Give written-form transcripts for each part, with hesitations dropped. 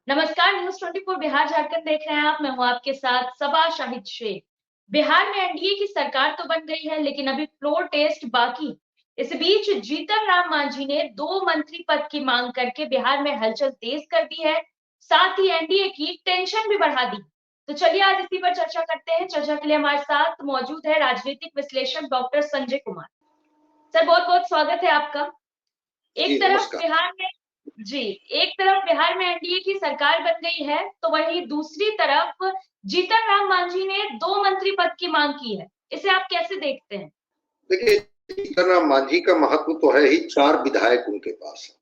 नमस्कार। न्यूज 24 बिहार झारखंड देख रहे हैं आप। मैं हूं आपके साथ सबा शाहिद शेख। बिहार में एनडीए की सरकार तो बन गई है, लेकिन अभी फ्लोर टेस्ट बाकी। इस बीच जीतन राम मांझी ने 2 मंत्री पद की मांग करके बिहार में हलचल तेज कर दी है, साथ ही एनडीए की टेंशन भी बढ़ा दी। तो चलिए आज इसी पर चर्चा करते हैं। चर्चा के लिए हमारे साथ मौजूद है राजनीतिक विश्लेषक डॉक्टर संजय कुमार। सर, बहुत बहुत स्वागत है आपका। जी एक तरफ नमस्कार। बिहार में जी एक तरफ बिहार में एनडीए की सरकार बन गई है, तो वहीं दूसरी तरफ जीतन राम मांझी ने 2 मंत्री पद की मांग की है। इसे आप कैसे देखते हैं? देखिए, जीतन राम मांझी का महत्व तो है ही, 4 विधायक उनके पास है।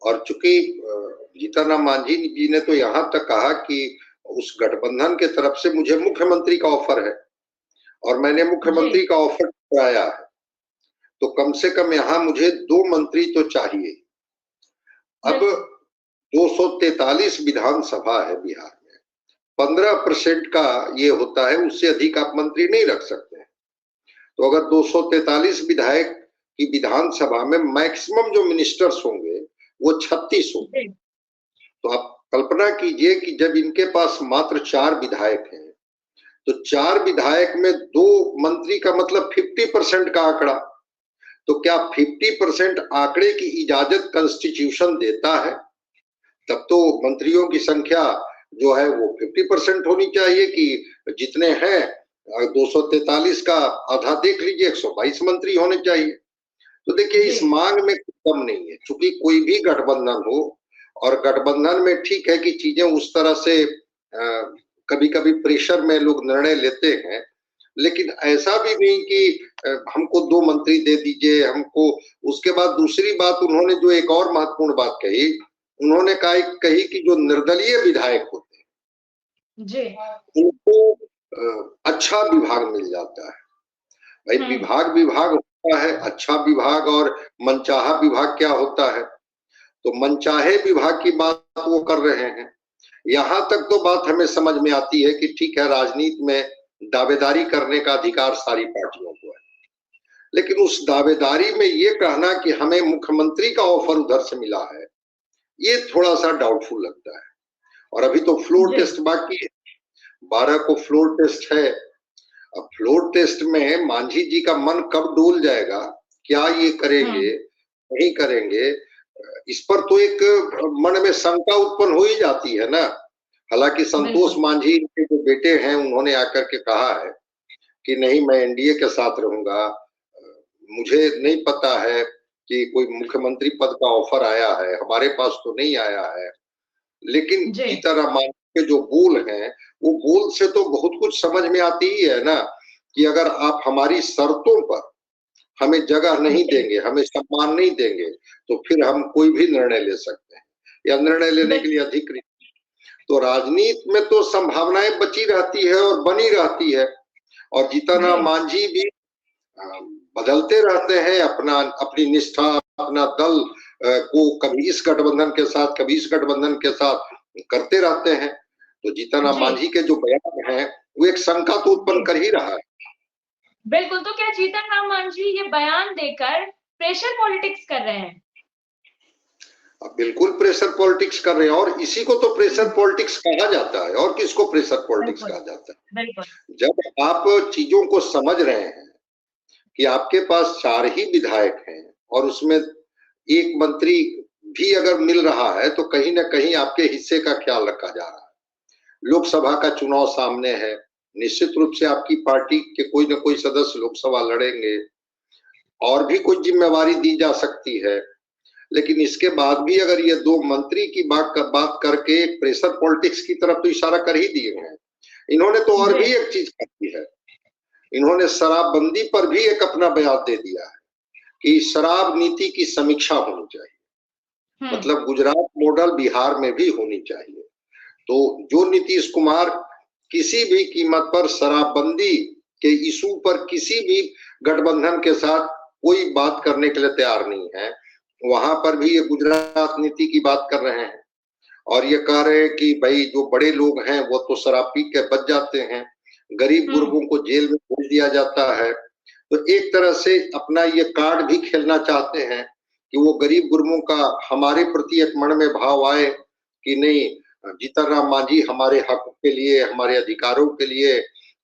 और चूंकि जीतन राम मांझी जी ने तो यहाँ तक कहा कि उस गठबंधन के तरफ से मुझे मुख्यमंत्री का ऑफर है और मैंने मुख्यमंत्री का ऑफर कराया है, तो कम से कम यहाँ मुझे 2 मंत्री तो चाहिए। अब 243 विधानसभा है बिहार में, 15% का ये होता है, उससे अधिक आप मंत्री नहीं रख सकते हैं। तो अगर 243 विधायक की विधानसभा में मैक्सिमम जो मिनिस्टर्स होंगे वो 36 होंगे। तो आप कल्पना कीजिए कि जब इनके पास मात्र 4 विधायक हैं, तो 4 विधायक में 2 मंत्री का मतलब 50% का आंकड़ा। तो क्या 50% आंकड़े की इजाजत कॉन्स्टिट्यूशन देता है? तब तो मंत्रियों की संख्या जो है वो 50% होनी चाहिए कि जितने हैं 243 का आधा देख लीजिए, 122 मंत्री होने चाहिए। तो देखिए, इस मांग में कम नहीं है, क्योंकि कोई भी गठबंधन हो, और गठबंधन में ठीक है कि चीजें उस तरह से कभी कभी प्रेशर में लोग निर्णय लेते हैं, लेकिन ऐसा भी नहीं कि हमको 2 मंत्री दे दीजिए हमको। उसके बाद दूसरी बात उन्होंने जो एक और महत्वपूर्ण बात कही, उन्होंने कही कि जो निर्दलीय विधायक होते हैं जी, उनको अच्छा विभाग मिल जाता है। भाई, विभाग होता है, अच्छा विभाग और मनचाहा विभाग क्या होता है। तो मनचाहे विभाग की बात वो कर रहे हैं। यहाँ तक तो बात हमें समझ में आती है कि ठीक है, राजनीति में दावेदारी करने का अधिकार सारी पार्टियों को है, लेकिन उस दावेदारी में ये कहना कि हमें मुख्यमंत्री का ऑफर उधर से मिला है, ये थोड़ा सा डाउटफुल लगता है। और अभी तो फ्लोर टेस्ट बाकी है, 12 को फ्लोर टेस्ट है। अब फ्लोर टेस्ट में मांझी जी का मन कब डोल जाएगा, क्या ये करेंगे नहीं करेंगे, इस पर तो एक मन में शंका उत्पन्न हो ही जाती है ना। हालांकि संतोष मांझी के जो बेटे हैं, उन्होंने आकर के कहा है कि नहीं, मैं एनडीए के साथ रहूंगा, मुझे नहीं पता है कि कोई मुख्यमंत्री पद का ऑफर आया है, हमारे पास तो नहीं आया है। लेकिन जीतन राम मांझी के जो बोल हैं, वो बोल से तो बहुत कुछ समझ में आती ही है ना, कि अगर आप हमारी शर्तों पर हमें जगह नहीं देंगे, हमें सम्मान नहीं देंगे, तो फिर हम कोई भी निर्णय ले सकते हैं, या निर्णय लेने के लिए अधिकृत। तो राजनीति में तो संभावनाएं बची रहती है और बनी रहती है, और जीतन राम मांझी भी बदलते रहते हैं अपनी निष्ठा, अपना दल को कभी इस गठबंधन के साथ, कभी इस गठबंधन के साथ करते रहते हैं। तो जीतन राम मांझी के जो बयान हैं, वो एक शंका तो उत्पन्न कर ही रहा है। बिल्कुल। तो क्या जीतन राम मांझी ये बयान देकर प्रेशर पॉलिटिक्स कर रहे हैं? बिल्कुल प्रेशर पॉलिटिक्स कर रहे हैं, और इसी को तो प्रेशर पॉलिटिक्स कहा जाता है। और किसको प्रेशर पॉलिटिक्स कहा जाता है? जब आप चीजों को समझ रहे हैं कि आपके पास 4 ही विधायक हैं और उसमें 1 मंत्री भी अगर मिल रहा है, तो कहीं ना कहीं आपके हिस्से का ख्याल रखा जा रहा है। लोकसभा का चुनाव सामने है, निश्चित रूप से आपकी पार्टी के कोई ना कोई सदस्य लोकसभा लड़ेंगे, और भी कुछ जिम्मेवारी दी जा सकती है। लेकिन इसके बाद भी अगर ये 2 मंत्री की बात करके प्रेशर पॉलिटिक्स की तरफ तो इशारा कर ही दिए हैं। इन्होंने तो और भी एक चीज की है, इन्होंने शराबबंदी पर भी एक अपना बयान दे दिया है कि शराब नीति की समीक्षा होनी चाहिए। मतलब गुजरात मॉडल बिहार में भी होनी चाहिए। तो जो नीतीश कुमार किसी भी कीमत पर शराबबंदी के इशू पर किसी भी गठबंधन के साथ कोई बात करने के लिए तैयार नहीं है, वहां पर भी ये गुजरात नीति की बात कर रहे हैं, और ये कह रहे हैं कि भाई जो बड़े लोग हैं वो तो शराब पी के बच जाते हैं, गरीब गुरबों को जेल में भेज दिया जाता है। तो एक तरह से अपना ये कार्ड भी खेलना चाहते हैं कि वो गरीब गुरबों का हमारे प्रति एक मन में भाव आए, कि नहीं, जीतन राम मांझी हमारे हक के लिए, हमारे अधिकारों के लिए,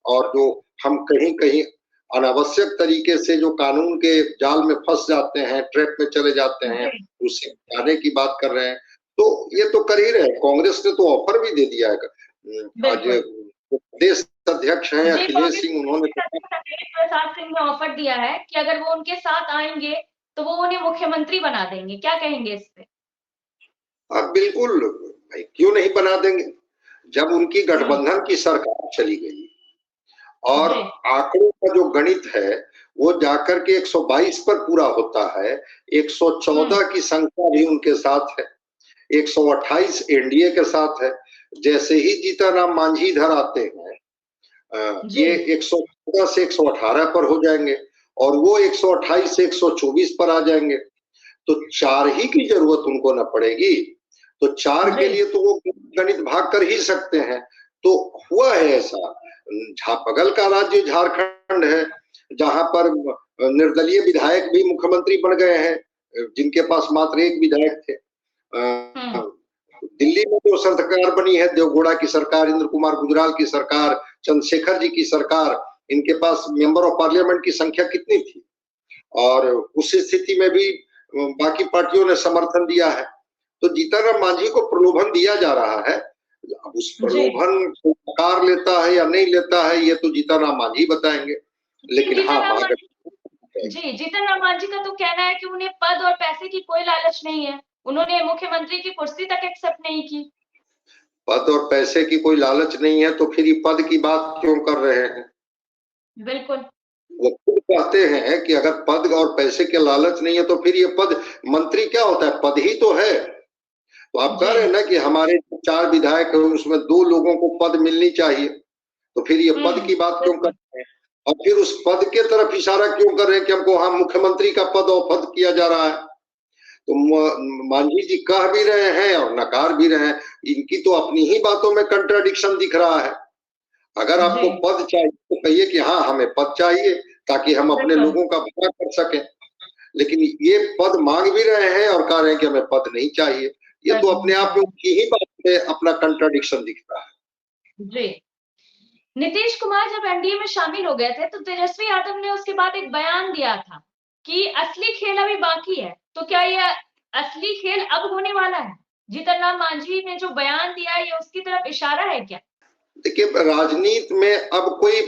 और जो हम कहीं कहीं अनावश्यक तरीके से जो कानून के जाल में फंस जाते हैं, ट्रैप में चले जाते हैं, उससे हटाने की बात कर रहे हैं। तो ये तो कर ही रहे हैं। कांग्रेस ने तो ऑफर भी दे दिया है। आज प्रदेश अध्यक्ष हैं अखिलेश सिंह, उन्होंने प्रसाद सिंह ने ऑफर दिया है कि अगर वो उनके साथ आएंगे तो वो उन्हें मुख्यमंत्री बना देंगे। क्या कहेंगे इस पे? बिल्कुल भाई, क्यों नहीं बना देंगे। जब उनकी गठबंधन की सरकार चली गई और आंकड़ों का जो गणित है वो जाकर के 122 पर पूरा होता है, 114 की संख्या भी उनके साथ है, 128 एनडीए के साथ है। जैसे ही जीतन राम मांझी इधर आते हैं, ये 114 से 118 पर हो जाएंगे और वो 128 से 124 पर आ जाएंगे। तो 4 ही की जरूरत उनको न पड़ेगी। तो 4 के लिए तो वो गणित भाग कर ही सकते हैं। तो हुआ है ऐसा। बगल का राज्य झारखंड है, जहां पर निर्दलीय विधायक भी मुख्यमंत्री बन गए हैं, जिनके पास मात्र एक विधायक थे। दिल्ली में जो सरकार बनी है, देवगौड़ा की सरकार, इंद्र कुमार गुजराल की सरकार, चंद्रशेखर जी की सरकार, इनके पास मेंबर ऑफ पार्लियामेंट की संख्या कितनी थी? और उस स्थिति में भी बाकी पार्टियों ने समर्थन दिया है। तो जीतन राम मांझी को प्रलोभन दिया जा रहा है। अब उस प्रलोभन को नकार लेता है या नहीं लेता है, ये तो जीतन राम मांझी बताएंगे। लेकिन हाँ, जीतन राम मांझी का तो कहना है कि उन्हें पद और पैसे की कोई लालच नहीं है। उन्होंने मुख्यमंत्री की कुर्सी तक एक्सेप्ट नहीं की। पद और पैसे की कोई लालच नहीं है तो फिर ये पद की बात क्यों कर रहे हैं? बिल्कुल, वो खुद कहते हैं कि अगर पद और पैसे के लालच नहीं है तो फिर ये पद, मंत्री क्या होता है? पद ही तो है। तो आप कह रहे हैं ना कि हमारे 4 विधायक हैं, उसमें 2 लोगों को पद मिलनी चाहिए, तो फिर ये पद की बात क्यों कर रहे हैं? और फिर उस पद के तरफ इशारा क्यों कर रहे हैं कि हमको हाँ मुख्यमंत्री का पद ऑफर किया जा रहा है? तो मांझी जी कह भी रहे हैं और नकार भी रहे हैं। इनकी तो अपनी ही बातों में कंट्राडिक्शन दिख रहा है। अगर आपको पद चाहिए तो कहिए कि हाँ हमें पद चाहिए ताकि हम अपने लोगों का भला कर सकें, लेकिन ये पद मांग भी रहे हैं और कह रहे हैं कि हमें पद नहीं चाहिए। ये तो अपने आप में उनकी ही बात में अपना कंट्राडिक्शन दिख रहा है। जी, नीतीश कुमार जब एनडीए में शामिल हो गए थे तो तेजस्वी यादव ने उसके बाद एक बयान दिया था कि असली खेल अभी बाकी है। तो क्या ये असली खेल अब होने वाला है? जीतन राम मांझी ने जो बयान दिया ये उसकी तरफ इशारा है क्या? देखिए, राजनीति में अब कोई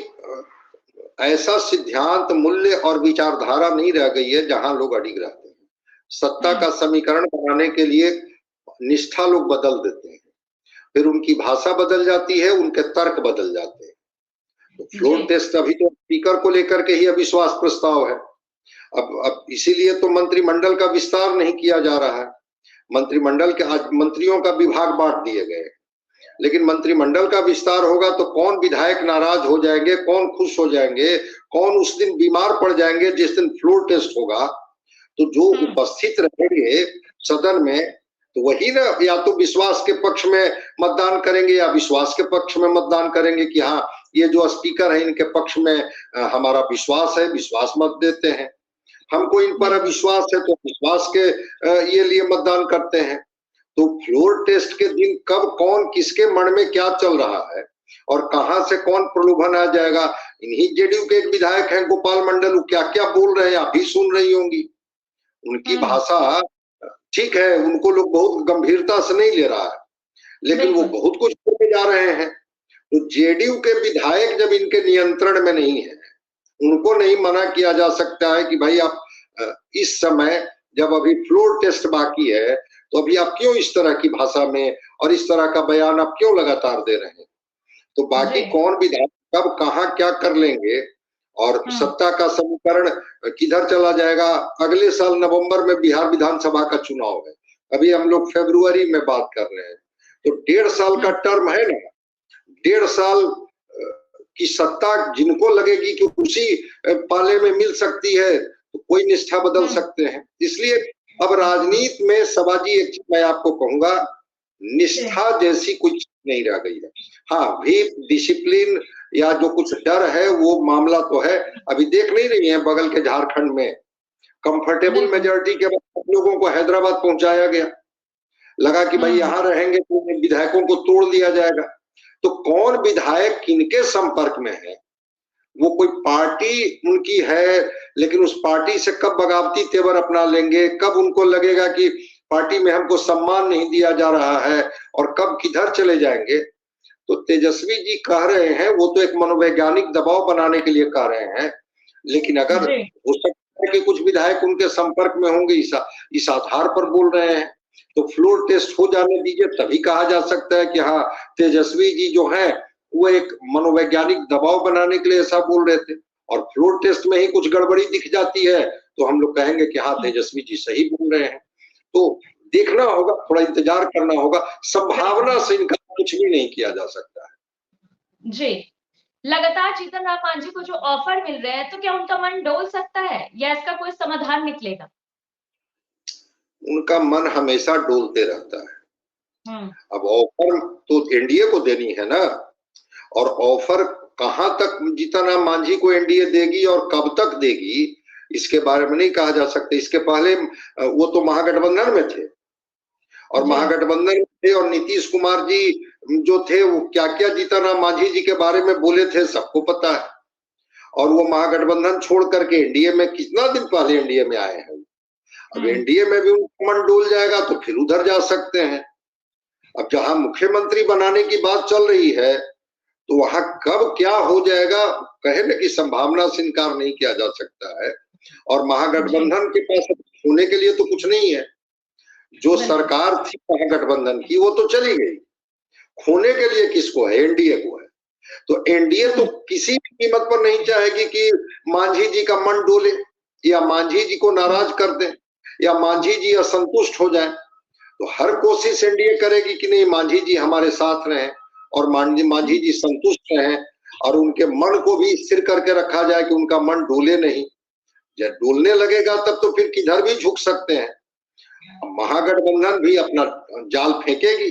ऐसा सिद्धांत, मूल्य और विचारधारा नहीं रह गई है जहां लोग अडिग रहते हैं। सत्ता का समीकरण बनाने के लिए निष्ठा लोग बदल देते हैं, फिर उनकी भाषा बदल जाती है, उनके तर्क बदल जाते हैं। तो फ्लोर टेस्ट अभी तो स्पीकर को लेकर के ही अविश्वास प्रस्ताव है। अब इसीलिए तो मंत्रिमंडल का विस्तार नहीं किया जा रहा है। मंत्रिमंडल के आज मंत्रियों का विभाग बांट दिए गए, लेकिन मंत्रिमंडल का विस्तार होगा तो कौन विधायक नाराज हो जाएंगे, कौन खुश हो जाएंगे, कौन उस दिन बीमार पड़ जाएंगे जिस दिन फ्लोर टेस्ट होगा। तो जो उपस्थित रहेंगे सदन में तो वही ना या तो विश्वास के पक्ष में मतदान करेंगे या विश्वास के पक्ष में मतदान करेंगे कि हाँ ये जो स्पीकर है इनके पक्ष में हमारा विश्वास है, विश्वास मत देते हैं। हमको इन पर अविश्वास है तो विश्वास के ये लिए मतदान करते हैं। तो फ्लोर टेस्ट के दिन कब कौन किसके मन में क्या चल रहा है और कहां से कौन प्रलोभन आ जाएगा, इन्हीं जेडीयू के एक विधायक हैं गोपाल मंडल, वो क्या क्या बोल रहे हैं आप भी सुन रही होंगी। उनकी भाषा ठीक है, उनको लोग बहुत गंभीरता से नहीं ले रहा है, लेकिन वो बहुत कुछ करके जा रहे हैं। तो जेडीयू के विधायक जब इनके नियंत्रण में नहीं है, उनको नहीं मना किया जा सकता है कि भाई आप इस समय जब अभी फ्लोर टेस्ट बाकी है तो अभी आप क्यों इस तरह की भाषा में और इस तरह का बयान आप क्यों लगातार दे रहे हैं। तो बाकी कौन विधायक कब कहां क्या कर लेंगे और सत्ता का समीकरण किधर चला जाएगा। अगले साल नवंबर में बिहार विधानसभा का चुनाव है, अभी हम लोग फरवरी में बात कर रहे हैं। तो 1.5 साल का टर्म है ना, 1.5 साल की सत्ता जिनको लगेगी कि उसी पाले में मिल सकती है तो कोई निष्ठा बदल सकते हैं। इसलिए अब राजनीति में सबाजी एक चीज मैं आपको कहूंगा, निष्ठा जैसी कुछ नहीं रह गई है। हाँ भी डिसिप्लिन या जो कुछ डर है वो मामला तो है। अभी देख नहीं रही है बगल के झारखंड में कंफर्टेबल मेजोरिटी के बाद लोगों को हैदराबाद पहुंचाया गया। लगा कि भाई यहाँ रहेंगे तो विधायकों को तोड़ दिया जाएगा। तो कौन विधायक किनके संपर्क में है, वो कोई पार्टी उनकी है, लेकिन उस पार्टी से कब बगावती तेवर अपना लेंगे, कब उनको लगेगा कि पार्टी में हमको सम्मान नहीं दिया जा रहा है, और कब किधर चले जाएंगे। तो तेजस्वी जी कह रहे हैं, वो तो एक मनोवैज्ञानिक दबाव बनाने के लिए कह रहे हैं, लेकिन अगर हो सकता है कि कुछ विधायक उनके संपर्क में होंगे, इस आधार पर बोल रहे हैं, तो फ्लोर टेस्ट हो जाने दीजिए, तभी कहा जा सकता है कि हाँ तेजस्वी जी जो है वो एक मनोवैज्ञानिक दबाव बनाने के लिए ऐसा बोल रहे थे। और फ्लोर टेस्ट में ही कुछ गड़बड़ी दिख जाती है तो हम लोग कहेंगे कि हाँ तेजस्वी जी सही बोल रहे हैं। तो देखना होगा, थोड़ा इंतजार करना होगा, संभावना से इनका कुछ भी नहीं किया जा सकता है। जी, लगातार जीतन राम मांझी को जो ऑफर मिल रहे हैं, तो क्या उनका मन डोल सकता है या इसका कोई समाधान निकलेगा? उनका मन हमेशा डोलते रहता है। अब ऑफर तो एनडीए को देनी है ना, और ऑफर कहां तक जीतन राम मांझी को एनडीए देगी और कब तक देगी, इसके बारे में नहीं कहा जा सकता। इसके पहले वो तो महागठबंधन में थे, और महागठबंधन में थे, और नीतीश कुमार जी जो थे वो क्या क्या जीतन राम मांझी जी के बारे में बोले थे सबको पता है। और वो महागठबंधन छोड़ करके एनडीए में कितना दिन पहले एनडीए में आए हैं। अब एनडीए में भी उनका मन डोल जाएगा तो फिर उधर जा सकते हैं। अब जहां मुख्यमंत्री बनाने की बात चल रही है तो वहां कब क्या हो जाएगा, कहे ना कि संभावना से इनकार नहीं किया जा सकता है। और महागठबंधन के पास होने के लिए तो कुछ नहीं है। जो सरकार थी महागठबंधन की वो तो चली गई, खोने के लिए किसको है, एनडीए को है। तो एनडीए तो किसी भी कीमत पर नहीं चाहेगी कि मांझी जी का मन डोले, या मांझी जी को नाराज कर दें, या मांझी जी असंतुष्ट हो जाए। तो हर कोशिश एनडीए करेगी कि नहीं मांझी जी हमारे साथ रहें, और मांझी जी संतुष्ट रहें, और उनके मन को भी स्थिर करके रखा जाए कि उनका मन डोले नहीं। जब डोलने लगेगा तब तो फिर किधर भी झुक सकते हैं। महागठबंधन भी अपना जाल फेंकेगी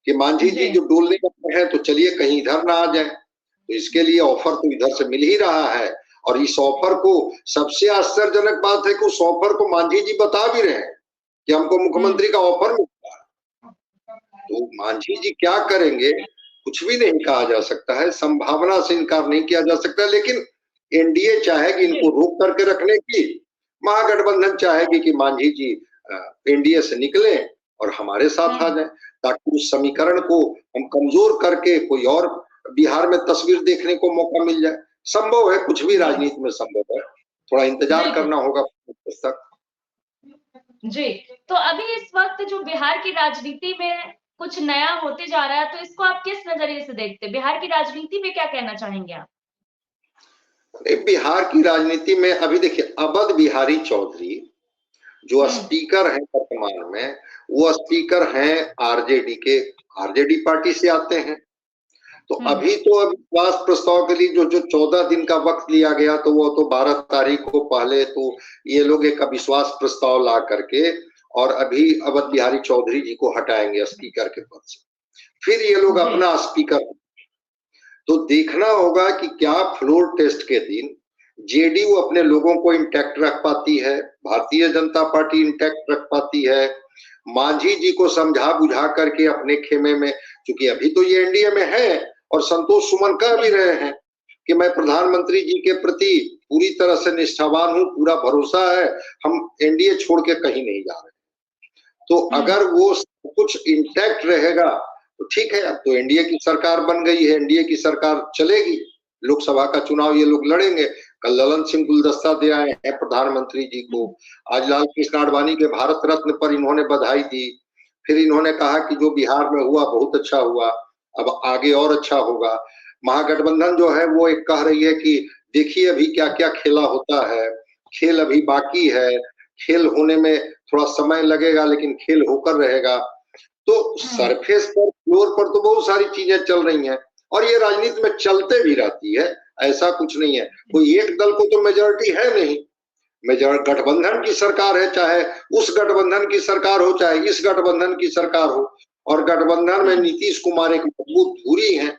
कि मांझी जी जो डोलने लगे हैं तो चलिए कहीं इधर ना आ जाए। तो इसके लिए ऑफर तो इधर से मिल ही रहा है, और इस ऑफर को, सबसे आश्चर्यजनक बात है कि उस ऑफर को मांझी जी बता भी रहे हैं कि हमको मुख्यमंत्री का ऑफर मिला है। तो मांझी जी क्या करेंगे कुछ भी नहीं कहा जा सकता है, संभावना से इनकार नहीं किया जा सकता। लेकिन एनडीए चाहेगी इनको रोक करके रखने की, महागठबंधन चाहेगी कि मांझी जी एनडीए से निकले और हमारे साथ आ जाए, ताकि उस समीकरण को हम कमजोर करके कोई और बिहार में तस्वीर देखने को मौका मिल जाए। संभव है, कुछ भी राजनीति में संभव है, थोड़ा इंतजार करना होगा तक। जी, तो अभी इस वक्त जो बिहार की राजनीति में कुछ नया होते जा रहा है, तो इसको आप किस नजरिए से देखते हैं? बिहार की राजनीति में क्या कहना चाहेंगे आप? बिहार की राजनीति में अभी देखिए, अवध बिहारी चौधरी जो स्पीकर हैं वर्तमान में, वो स्पीकर हैं आरजेडी पार्टी से आते हैं। तो अभी तो विश्वास प्रस्ताव के लिए जो 14 दिन का वक्त लिया गया, तो वो तो 12 तारीख को पहले तो ये लोग एक अविश्वास प्रस्ताव ला करके और अभी अवध बिहारी चौधरी जी को हटाएंगे स्पीकर के पद से, फिर ये लोग अपना स्पीकर। तो देखना होगा कि क्या फ्लोर टेस्ट के दिन जेडीयू अपने लोगों को इंटैक्ट रख पाती है, भारतीय जनता पार्टी इंटैक्ट रख पाती है, मांझी जी को समझा बुझा करके अपने खेमे में, क्योंकि अभी तो ये एनडीए में है और संतोष सुमन कह भी रहे हैं कि मैं प्रधानमंत्री जी के प्रति पूरी तरह से निष्ठावान हूं, पूरा भरोसा है, हम एनडीए छोड़ के कहीं नहीं जा रहे। तो अगर वो कुछ इंटैक्ट रहेगा तो ठीक है। अब तो एनडीए की सरकार बन गई है, एनडीए की सरकार चलेगी, लोकसभा का चुनाव ये लोग लड़ेंगे। कल ललन सिंह गुलदस्ता दे आए हैं प्रधानमंत्री जी को, आज लाल कृष्ण आडवाणी के भारत रत्न पर इन्होंने बधाई दी, फिर इन्होंने कहा कि जो बिहार में हुआ बहुत अच्छा हुआ, अब आगे और अच्छा होगा। महागठबंधन जो है वो एक कह रही है कि देखिए अभी क्या क्या खेला होता है, खेल अभी बाकी है, खेल होने में थोड़ा समय लगेगा लेकिन खेल होकर रहेगा। तो सरफेस पर, फ्लोर पर तो बहुत सारी चीजें चल रही हैं और ये राजनीति में चलते भी रहती है, ऐसा कुछ नहीं है। कोई एक दल को तो मेजॉरिटी है नहीं, गठबंधन की सरकार है, चाहे उस गठबंधन की सरकार हो चाहे इस गठबंधन की सरकार हो, और गठबंधन में नीतीश कुमार एक मजबूत धुरी है।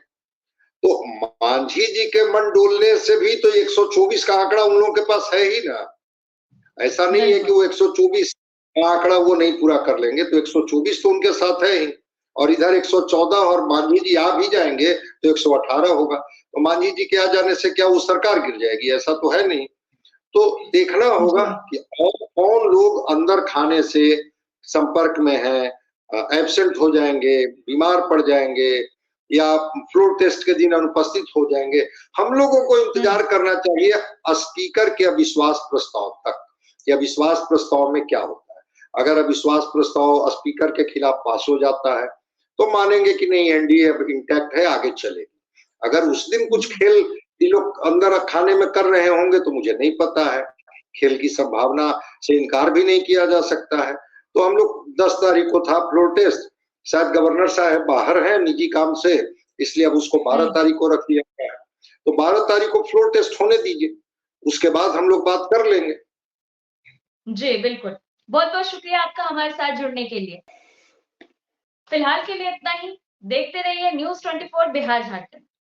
तो मांझी जी के मन डोलने से भी तो 124 का आंकड़ा उन लोगों के पास है ही ना, ऐसा नहीं है कि वो 124 आंकड़ा वो नहीं पूरा कर लेंगे तो 124 तो उनके साथ है ही, और इधर 114 और मांझी जी आ भी जाएंगे तो 118 होगा। तो मांझी जी के आ जाने से क्या वो सरकार गिर जाएगी? ऐसा तो है नहीं। तो देखना होगा कि और कौन लोग अंदर खाने से संपर्क में हैं, एब्सेंट हो जाएंगे, बीमार पड़ जाएंगे या फ्लोर टेस्ट के दिन अनुपस्थित हो जाएंगे। हम लोगों को इंतजार करना चाहिए स्पीकर के अविश्वास प्रस्ताव तक। या विश्वास प्रस्ताव में क्या होता है? अगर अविश्वास प्रस्ताव स्पीकर के खिलाफ पास हो जाता है तो मानेंगे कि नहीं, एनडीए अब इंटैक्ट है, आगे चलेगी। अगर उस दिन कुछ खेल ये लोग अंदर खाने में कर रहे होंगे तो मुझे नहीं पता है, खेल की संभावना से इनकार भी नहीं किया जा सकता है। तो हम लोग 10 तारीख को था फ्लोर टेस्ट, शायद गवर्नर साहब बाहर हैं निजी काम से, इसलिए अब उसको 12 तारीख को रख दिया गया है। तो 12 तारीख को फ्लोर टेस्ट होने दीजिए, उसके बाद हम लोग बात कर लेंगे। जी बिल्कुल, बहुत बहुत शुक्रिया आपका हमारे साथ जुड़ने के लिए। फिलहाल के लिए इतना ही। देखते रहिए न्यूज़ 24 बिहार झारखंड।